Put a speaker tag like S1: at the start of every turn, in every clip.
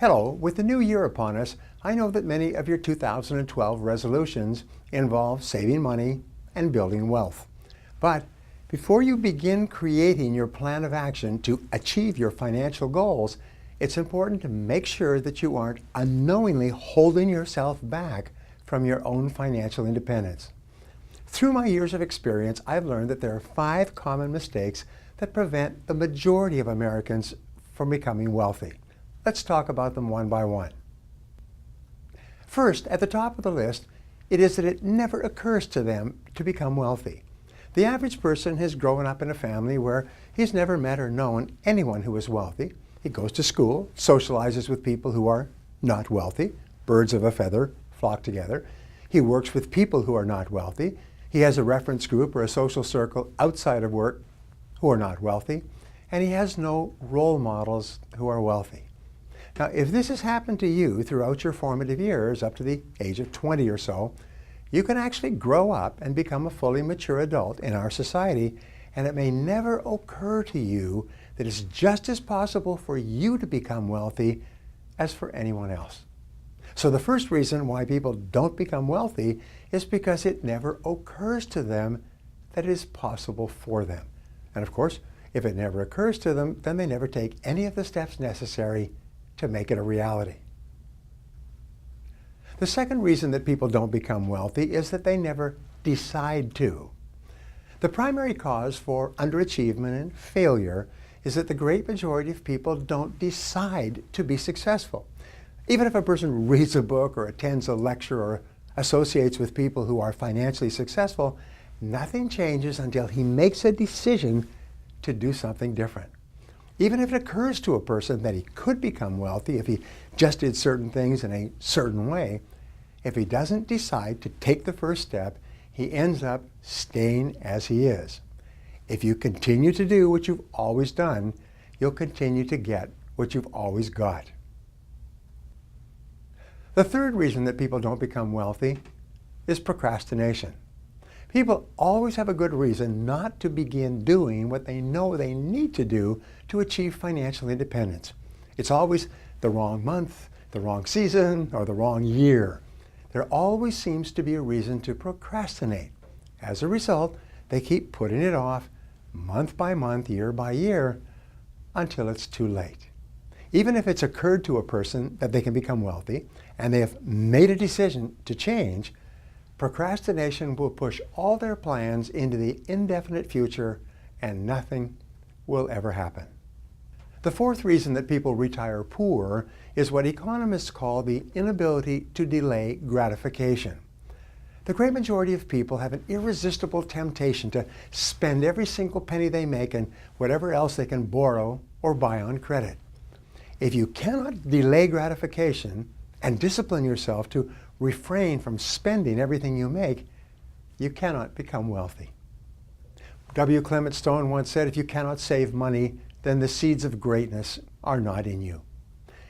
S1: Hello, with the new year upon us, I know that many of your 2012 resolutions involve saving money and building wealth. But before you begin creating your plan of action to achieve your financial goals, it's important to make sure that you aren't unknowingly holding yourself back from your own financial independence. Through my years of experience, I've learned that there are 5 common mistakes that prevent the majority of Americans from becoming wealthy. Let's talk about them one by one. First, at the top of the list, it is that it never occurs to them to become wealthy. The average person has grown up in a family where he's never met or known anyone who is wealthy. He goes to school, socializes with people who are not wealthy. Birds of a feather flock together. He works with people who are not wealthy. He has a reference group or a social circle outside of work who are not wealthy. And he has no role models who are wealthy. Now, if this has happened to you throughout your formative years, up to the age of 20 or so, you can actually grow up and become a fully mature adult in our society, and it may never occur to you that it's just as possible for you to become wealthy as for anyone else. So the first reason why people don't become wealthy is because it never occurs to them that it is possible for them. And of course, if it never occurs to them, then they never take any of the steps necessary to make it a reality. The second reason that people don't become wealthy is that they never decide to. The primary cause for underachievement and failure is that the great majority of people don't decide to be successful. Even if a person reads a book or attends a lecture or associates with people who are financially successful, nothing changes until he makes a decision to do something different. Even if it occurs to a person that he could become wealthy if he just did certain things in a certain way, if he doesn't decide to take the first step, he ends up staying as he is. If you continue to do what you've always done, you'll continue to get what you've always got. The third reason that people don't become wealthy is procrastination. People always have a good reason not to begin doing what they know they need to do to achieve financial independence. It's always the wrong month, the wrong season, or the wrong year. There always seems to be a reason to procrastinate. As a result, they keep putting it off month by month, year by year, until it's too late. Even if it's occurred to a person that they can become wealthy and they have made a decision to change, procrastination will push all their plans into the indefinite future and nothing will ever happen. The fourth reason that people retire poor is what economists call the inability to delay gratification. The great majority of people have an irresistible temptation to spend every single penny they make and whatever else they can borrow or buy on credit. If you cannot delay gratification and discipline yourself to refrain from spending everything you make, you cannot become wealthy. W. Clement Stone once said, if you cannot save money, then the seeds of greatness are not in you.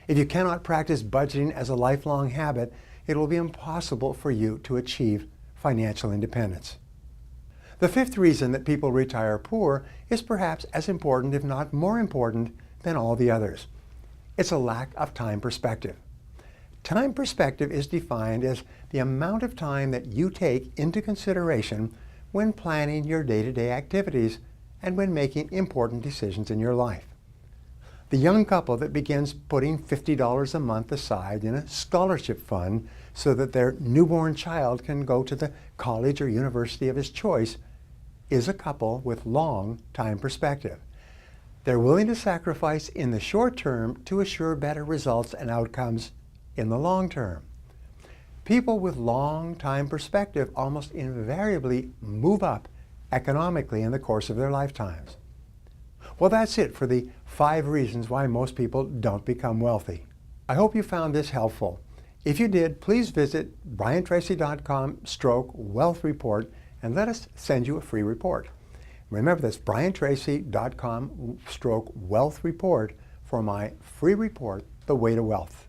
S1: If you cannot practice budgeting as a lifelong habit, it will be impossible for you to achieve financial independence. The fifth reason that people retire poor is perhaps as important, if not more important, than all the others. It's a lack of time perspective. Time perspective is defined as the amount of time that you take into consideration when planning your day-to-day activities and when making important decisions in your life. The young couple that begins putting $50 a month aside in a scholarship fund so that their newborn child can go to the college or university of his choice is a couple with long time perspective. They're willing to sacrifice in the short term to assure better results and outcomes in the long term. People with long time perspective almost invariably move up economically in the course of their lifetimes. Well, that's it for the 5 reasons why most people don't become wealthy. I hope you found this helpful. If you did, please visit briantracy.com/wealth report and let us send you a free report. Remember, that's briantracy.com/wealth report for my free report, The Way to Wealth.